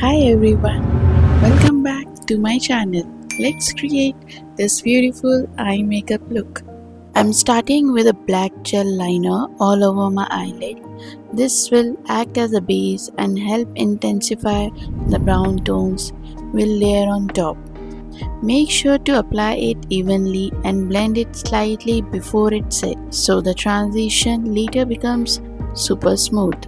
Hi everyone, welcome back to my channel. Let's create this beautiful eye makeup look. I'm starting with a black gel liner all over my eyelid. This will act as a base and help intensify the brown tones we'll layer on top. Make sure to apply it evenly and blend it slightly before it sets so the transition later becomes super smooth.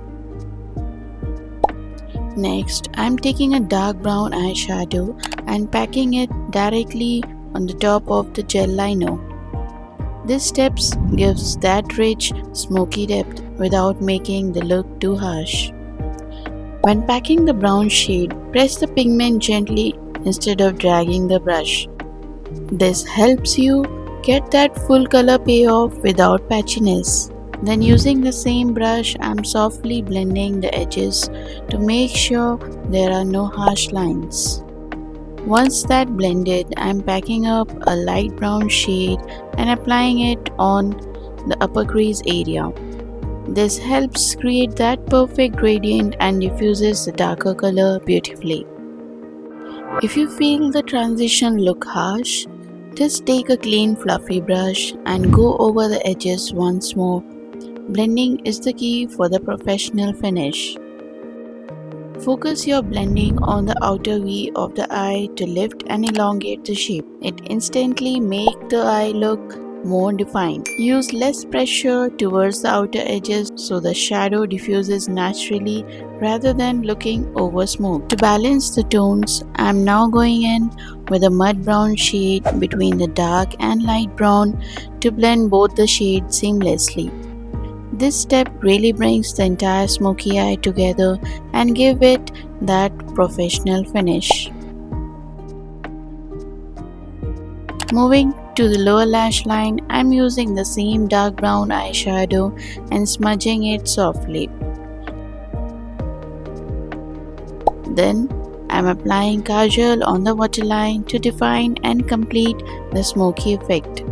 Next, I'm taking a dark brown eyeshadow and packing it directly on the top of the gel liner. This step gives that rich, smoky depth without making the look too harsh. When packing the brown shade, press the pigment gently instead of dragging the brush. This helps you get that full color payoff without patchiness. Then using the same brush, I'm softly blending the edges to make sure there are no harsh lines. Once that blended, I'm packing up a light brown shade and applying it on the upper crease area. This helps create that perfect gradient and diffuses the darker color beautifully. If you feel the transition look harsh, just take a clean fluffy brush and go over the edges once more. Blending is the key for the professional finish. Focus your blending on the outer V of the eye to lift and elongate the shape. It instantly makes the eye look more defined. Use less pressure towards the outer edges so the shadow diffuses naturally rather than looking over smooth. To balance the tones, I am now going in with a mud brown shade between the dark and light brown to blend both the shades seamlessly. This step really brings the entire smoky eye together and give it that professional finish. Moving to the lower lash line, I'm using the same dark brown eyeshadow and smudging it softly. Then I'm applying Kajal on the waterline to define and complete the smoky effect.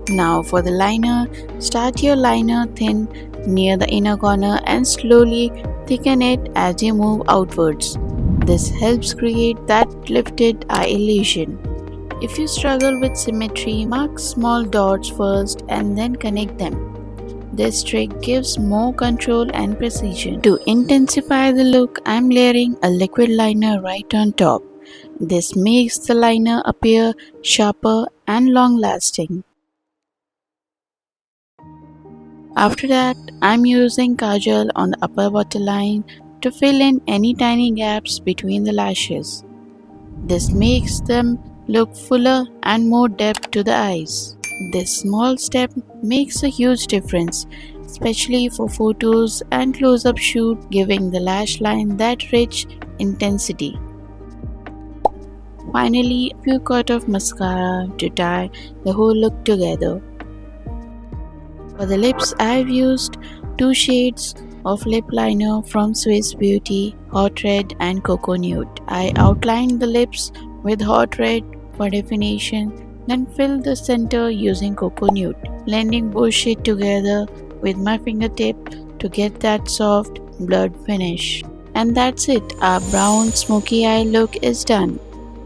Now for the liner, start your liner thin near the inner corner and slowly thicken it as you move outwards. This helps create that lifted eye illusion. If you struggle with symmetry, mark small dots first and then connect them. This trick gives more control and precision. To intensify the look, I'm layering a liquid liner right on top. This makes the liner appear sharper and long-lasting. After that, I'm using Kajal on the upper waterline to fill in any tiny gaps between the lashes. This makes them look fuller and more depth to the eyes. This small step makes a huge difference, especially for photos and close-up shoot, giving the lash line that rich intensity. Finally, a few coats of mascara to tie the whole look together. For the lips, I've used two shades of lip liner from Swiss Beauty, Hot Red and Coco Nude. I outlined the lips with Hot Red for definition, then filled the center using Coco Nude, blending both shades together with my fingertip to get that soft, blurred finish. And that's it, our brown smoky eye look is done.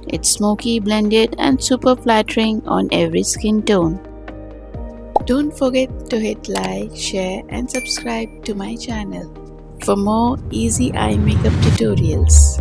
It's smoky, blended and super flattering on every skin tone. Don't forget to hit like, share and subscribe to my channel for more easy eye makeup tutorials.